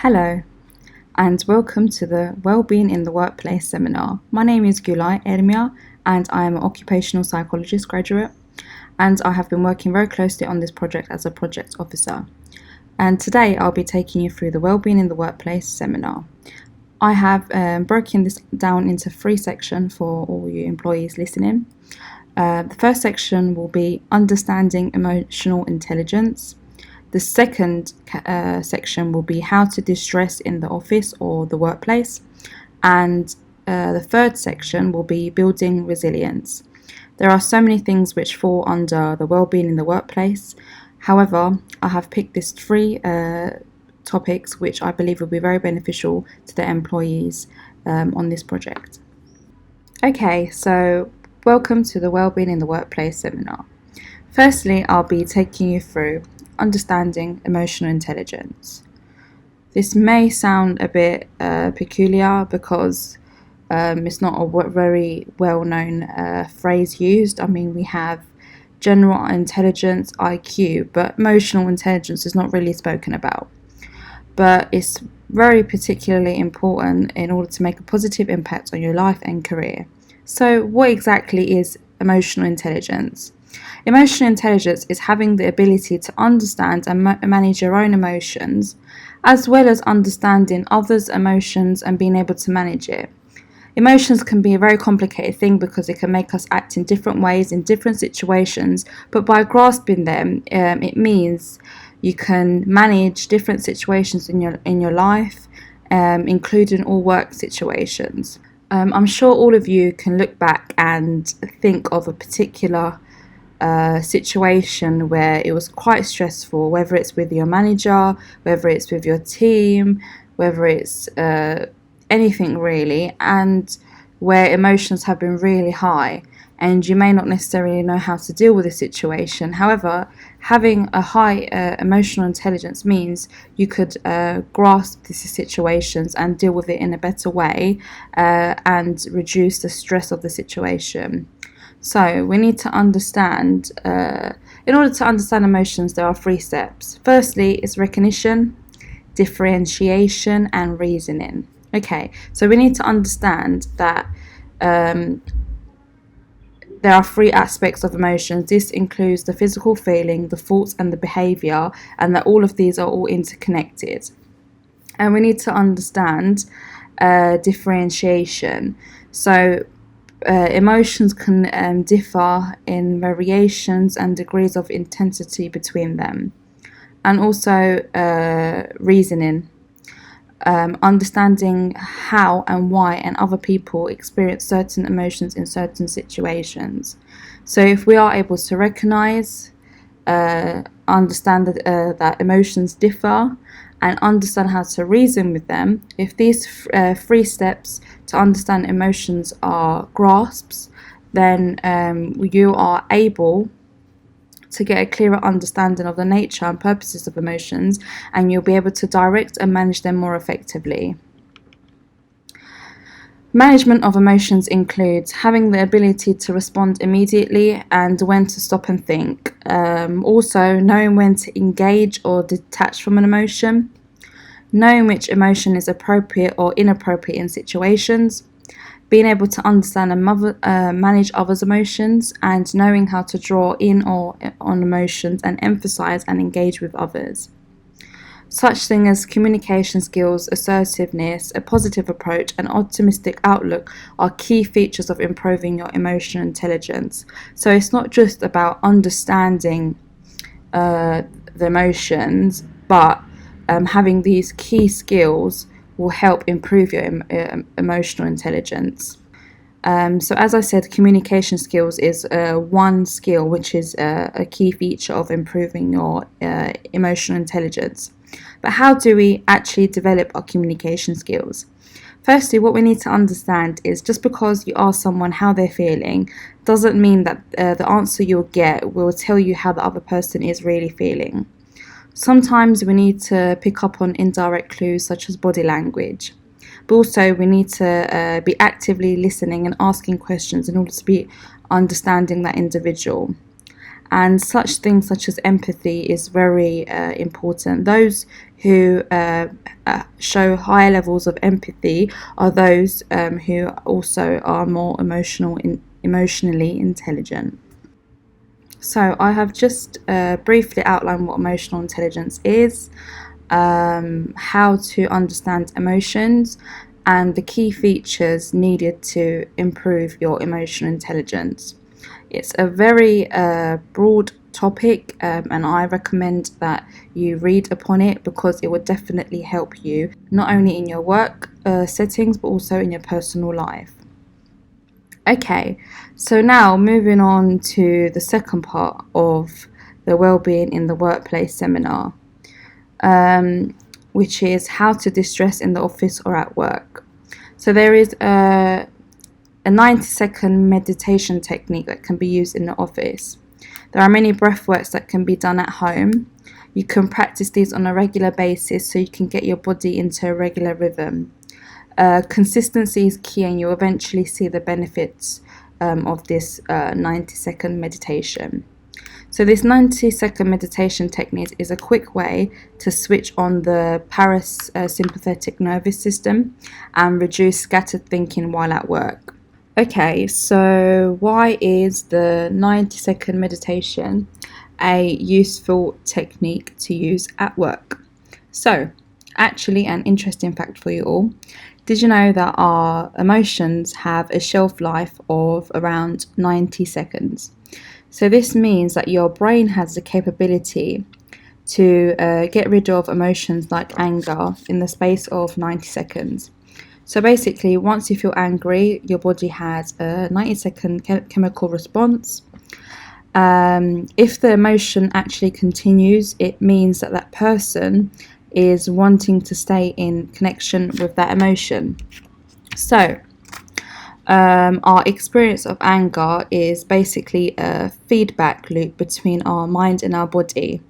Hello, and welcome to the Wellbeing in the Workplace seminar. My name is Gulay, Ermiya, and I am an occupational psychologist graduate, and I have been working very closely on this project as a project officer. And today I'll be taking you through the Wellbeing in the Workplace seminar. I have broken this down into 3 sections for all you employees listening. The first section will be understanding emotional intelligence. The second section will be how to de-stress in the office or the workplace. And the third section will be building resilience. There are so many things which fall under the well-being in the workplace. However, I have picked these 3 topics which I believe will be very beneficial to the employees on this project. Okay, so welcome to the Wellbeing in the Workplace seminar. Firstly, I'll be taking you through understanding emotional intelligence. This may sound a bit peculiar because it's not a very well-known phrase used. I mean, we have general intelligence, IQ, but emotional intelligence is not really spoken about. But it's very particularly important in order to make a positive impact on your life and career. So what exactly is emotional intelligence? Emotional intelligence is having the ability to understand and manage your own emotions, as well as understanding others' emotions and being able to manage it. Emotions can be a very complicated thing because it can make us act in different ways in different situations, but by grasping them, it means you can manage different situations in your life, including all work situations. I'm sure all of you can look back and think of a particular situation where it was quite stressful, whether it's with your manager, whether it's with your team, whether it's anything really, and where emotions have been really high and you may not necessarily know how to deal with the situation. However, having a high emotional intelligence means you could grasp these situations and deal with it in a better way and reduce the stress of the situation. So we need to understand, in order to understand emotions, there are 3 steps. Firstly, is recognition, differentiation, and reasoning. Okay, so we need to understand that there are 3 aspects of emotions. This includes the physical feeling, the thoughts, and the behavior, and that all of these are all interconnected. And we need to understand differentiation. So emotions can differ in variations and degrees of intensity between them. And also reasoning, understanding how and why and other people experience certain emotions in certain situations. So if we are able to recognize, understand that emotions differ, and understand how to reason with them, if these 3 steps to understand emotions are grasps, then you are able to get a clearer understanding of the nature and purposes of emotions, and you'll be able to direct and manage them more effectively. Management of emotions includes having the ability to respond immediately and when to stop and think. Also, knowing when to engage or detach from an emotion. Knowing which emotion is appropriate or inappropriate in situations. Being able to understand and manage others' emotions, and knowing how to draw in on emotions and emphasize and engage with others. Such things as communication skills, assertiveness, a positive approach, and optimistic outlook are key features of improving your emotional intelligence. So it's not just about understanding the emotions, but having these key skills will help improve your emotional intelligence. So as I said, communication skills is one skill which is a key feature of improving your emotional intelligence. But how do we actually develop our communication skills? Firstly, what we need to understand is just because you ask someone how they're feeling doesn't mean that the answer you'll get will tell you how the other person is really feeling. Sometimes we need to pick up on indirect clues such as body language. But also we need to be actively listening and asking questions in order to be understanding that individual. And such things such as empathy is very important. Those who show higher levels of empathy are those who also are more emotionally intelligent. So I have just briefly outlined what emotional intelligence is, how to understand emotions, and the key features needed to improve your emotional intelligence. It's a very broad topic, and I recommend that you read upon it because it would definitely help you not only in your work settings but also in your personal life. Okay, so now moving on to the second part of the Wellbeing in the Workplace seminar, which is how to distress in the office or at work. So there is a 90-second meditation technique that can be used in the office. There are many breath works that can be done at home. You can practice these on a regular basis so you can get your body into a regular rhythm. Consistency is key, and you'll eventually see the benefits of this 90-second meditation. So this 90-second meditation technique is a quick way to switch on the parasympathetic nervous system and reduce scattered thinking while at work. Okay, so why is the 90-second meditation a useful technique to use at work? So, actually, an interesting fact for you all. Did you know that our emotions have a shelf life of around 90 seconds? So this means that your brain has the capability to get rid of emotions like anger in the space of 90 seconds. So basically, once you feel angry, your body has a 90-second chemical response. If the emotion actually continues, it means that that person is wanting to stay in connection with that emotion. So, our experience of anger is basically a feedback loop between our mind and our body.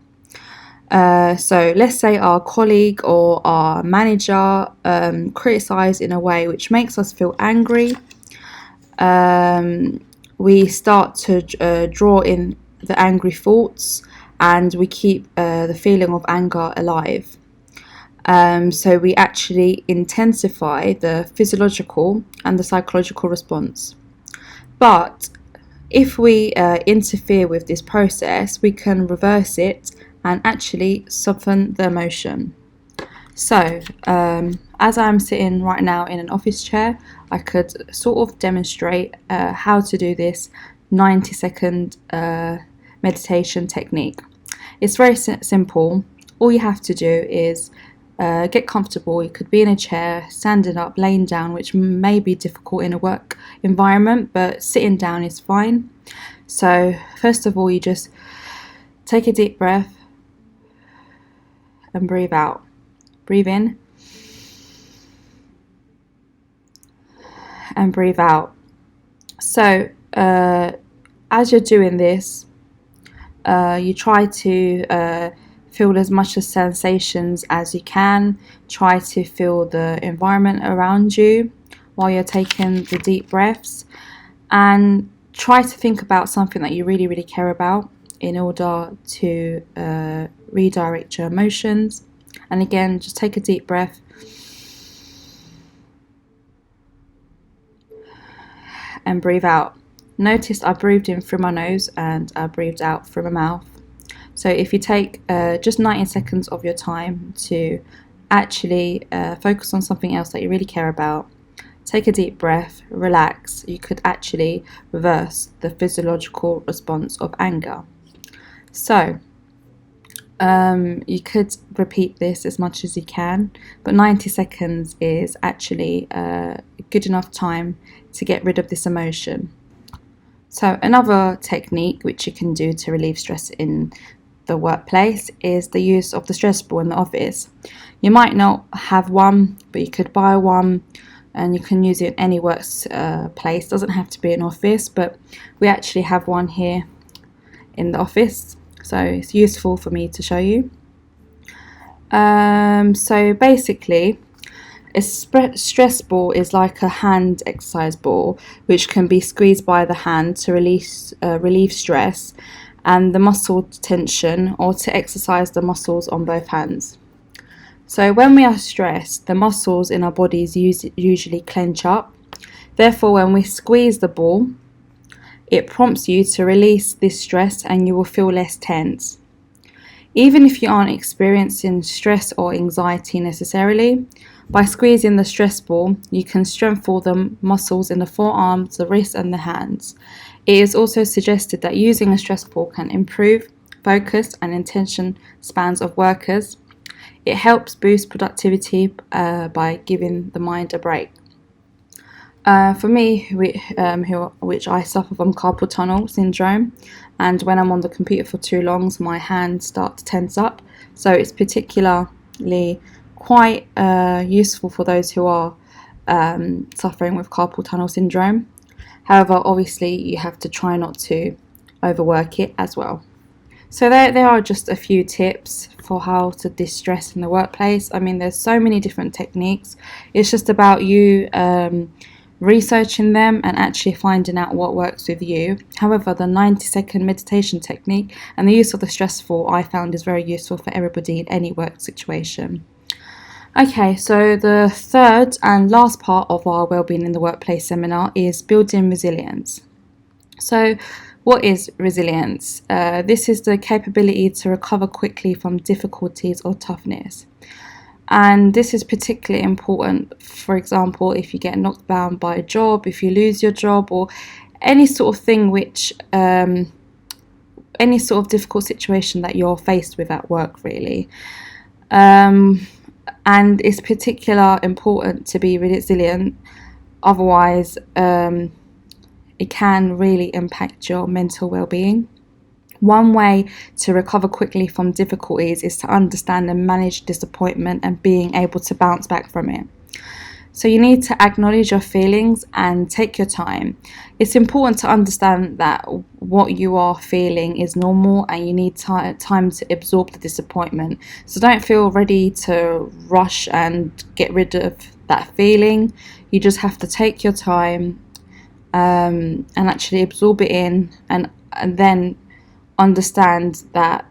So let's say our colleague or our manager criticize in a way which makes us feel angry. We start to draw in the angry thoughts, and we keep the feeling of anger alive. So we actually intensify the physiological and the psychological response. But if we interfere with this process, we can reverse it and actually soften the emotion. So, as I'm sitting right now in an office chair, I could sort of demonstrate how to do this 90-second meditation technique. It's very simple. All you have to do is get comfortable. You could be in a chair, standing up, laying down, which may be difficult in a work environment, but sitting down is fine. So, first of all, you just take a deep breath and breathe out. Breathe in and breathe out. So as you're doing this, you try to feel as much as sensations as you can. Try to feel the environment around you while you're taking the deep breaths, and try to think about something that you really, really care about in order to redirect your emotions. And again, just take a deep breath and breathe out. Notice I breathed in through my nose and I breathed out through my mouth. So if you take just 90 seconds of your time to actually focus on something else that you really care about, take a deep breath, relax, you could actually reverse the physiological response of anger. So you could repeat this as much as you can, but 90 seconds is actually a good enough time to get rid of this emotion. So another technique which you can do to relieve stress in the workplace is the use of the stress ball in the office. You might not have one, but you could buy one, and you can use it in any workplace. It doesn't have to be an office, but we actually have one here in the office, so it's useful for me to show you. So basically, a stress ball is like a hand exercise ball, which can be squeezed by the hand to relieve stress and the muscle tension, or to exercise the muscles on both hands. So when we are stressed, the muscles in our bodies usually clench up. Therefore, when we squeeze the ball, it prompts you to release this stress and you will feel less tense. Even if you aren't experiencing stress or anxiety necessarily, by squeezing the stress ball, you can strengthen the muscles in the forearms, the wrists, and the hands. It is also suggested that using a stress ball can improve focus and attention spans of workers. It helps boost productivity by giving the mind a break. For me, which I suffer from carpal tunnel syndrome, and when I'm on the computer for too long, my hands start to tense up. So it's particularly quite useful for those who are suffering with carpal tunnel syndrome. However, obviously, you have to try not to overwork it as well. So there are just a few tips for how to distress in the workplace. I mean, there's so many different techniques. It's just about you researching them and actually finding out what works with you. However, the 90-second meditation technique and the use of the stress ball I found is very useful for everybody in any work situation. Okay, so the third and last part of our Wellbeing in the Workplace seminar is building resilience. So what is resilience? This is the capability to recover quickly from difficulties or toughness. And this is particularly important, for example, if you get knocked down by a job, if you lose your job, or any sort of thing which, any sort of difficult situation that you're faced with at work, really. And it's particularly important to be resilient, otherwise it can really impact your mental well-being. One way to recover quickly from difficulties is to understand and manage disappointment and being able to bounce back from it. So you need to acknowledge your feelings and take your time. It's important to understand that what you are feeling is normal and you need time to absorb the disappointment. So don't feel ready to rush and get rid of that feeling. You just have to take your time and actually absorb it in and then understand that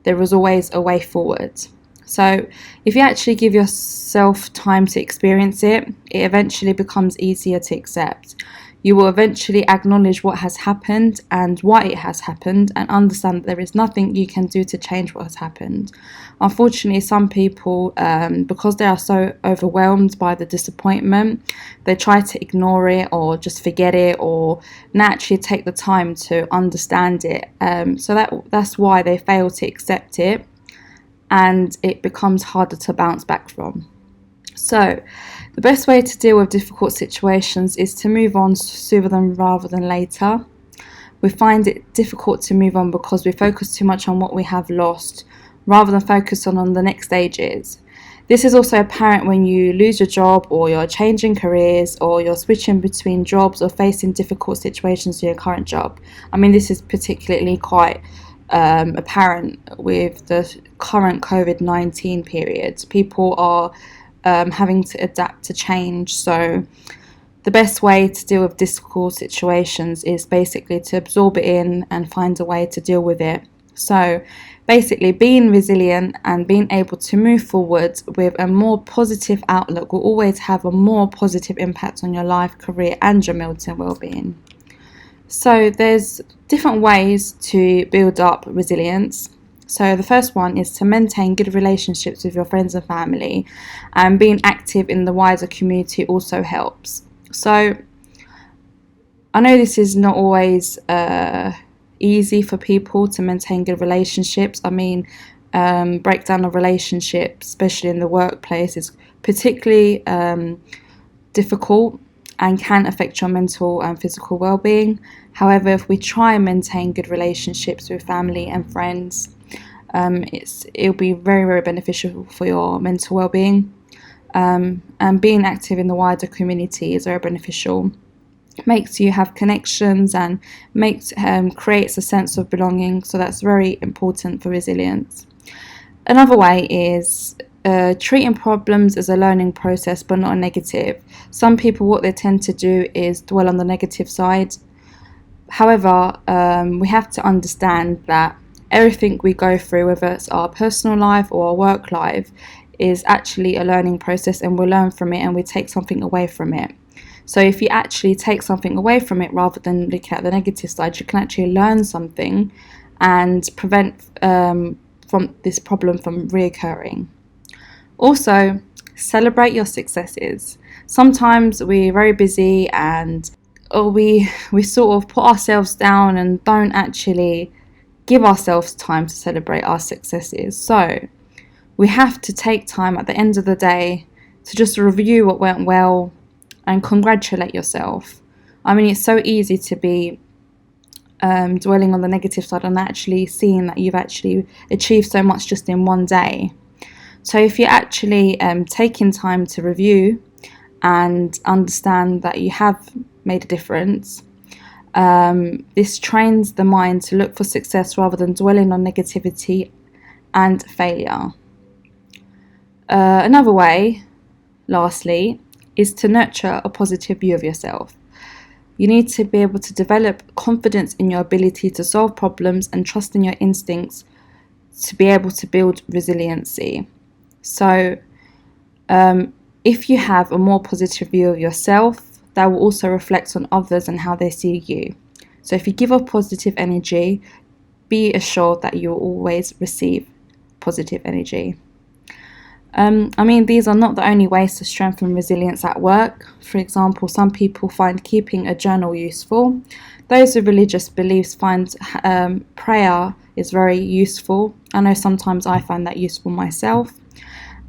there is always a way forward. So if you actually give yourself time to experience it, it eventually becomes easier to accept. You will eventually acknowledge what has happened and why it has happened and understand that there is nothing you can do to change what has happened. Unfortunately, some people, because they are so overwhelmed by the disappointment, they try to ignore it or just forget it or not actually take the time to understand it. So that's why they fail to accept it and it becomes harder to bounce back from. So the best way to deal with difficult situations is to move on sooner than rather than later. We find it difficult to move on because we focus too much on what we have lost rather than focus on the next stages. This is also apparent when you lose your job or you're changing careers or you're switching between jobs or facing difficult situations in your current job. I mean, this is particularly quite apparent with the current COVID-19 period. People are having to adapt to change. So the best way to deal with difficult situations is basically to absorb it in and find a way to deal with it. So basically being resilient and being able to move forward with a more positive outlook will always have a more positive impact on your life, career and your mental well-being. So there's different ways to build up resilience. So the first one is to maintain good relationships with your friends and family, and being active in the wider community also helps. So I know this is not always easy for people to maintain good relationships. I mean, breakdown of relationships, especially in the workplace, is particularly difficult and can affect your mental and physical well-being. However, if we try and maintain good relationships with family and friends, it'll be very, very beneficial for your mental well-being. And being active in the wider community is very beneficial. It makes you have connections and creates a sense of belonging, so that's very important for resilience. Another way is treating problems as a learning process but not a negative. Some people, what they tend to do is dwell on the negative side. However, we have to understand that everything we go through, whether it's our personal life or our work life, is actually a learning process, and we learn from it and we take something away from it. So if you actually take something away from it rather than looking at the negative side, you can actually learn something and prevent from this problem from reoccurring. Also, celebrate your successes. Sometimes we're very busy and we sort of put ourselves down and don't actually give ourselves time to celebrate our successes. So we have to take time at the end of the day to just review what went well and congratulate yourself. I mean, it's so easy to be dwelling on the negative side and actually seeing that you've actually achieved so much just in one day. So if you're actually taking time to review and understand that you have made a difference, this trains the mind to look for success rather than dwelling on negativity and failure. Another way, lastly, is to nurture a positive view of yourself. You need to be able to develop confidence in your ability to solve problems and trust in your instincts to be able to build resiliency. So if you have a more positive view of yourself, that will also reflect on others and how they see you. So if you give off positive energy, be assured that you will always receive positive energy. I mean, these are not the only ways to strengthen resilience at work. For example, some people find keeping a journal useful. Those with religious beliefs find prayer is very useful. I know sometimes I find that useful myself.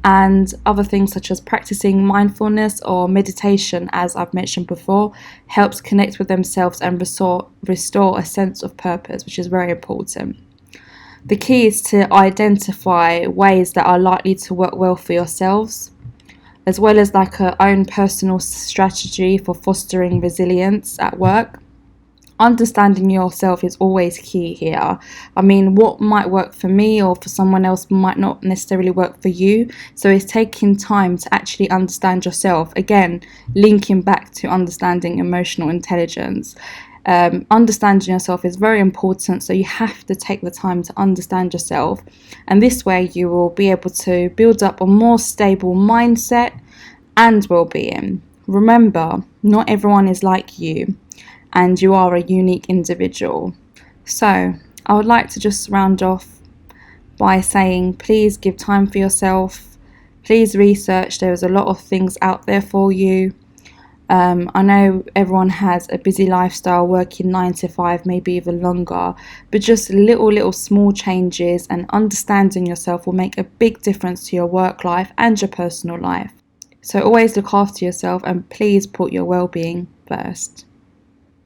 And other things such as practicing mindfulness or meditation, as I've mentioned before, helps connect with themselves and restore a sense of purpose, which is very important. The key is to identify ways that are likely to work well for yourselves, as well as like a own personal strategy for fostering resilience at work. Understanding yourself is always key here. I mean, what might work for me or for someone else might not necessarily work for you. So it's taking time to actually understand yourself. Again, linking back to understanding emotional intelligence. Understanding yourself is very important, so you have to take the time to understand yourself, and this way you will be able to build up a more stable mindset and well-being. Remember, not everyone is like you, and you are a unique individual. So I would like to just round off by saying, please give time for yourself. Please research. There's a lot of things out there for you. I know everyone has a busy lifestyle, working 9 to 5, maybe even longer, but just little small changes and understanding yourself will make a big difference to your work life and your personal life. So always look after yourself and please put your well-being first.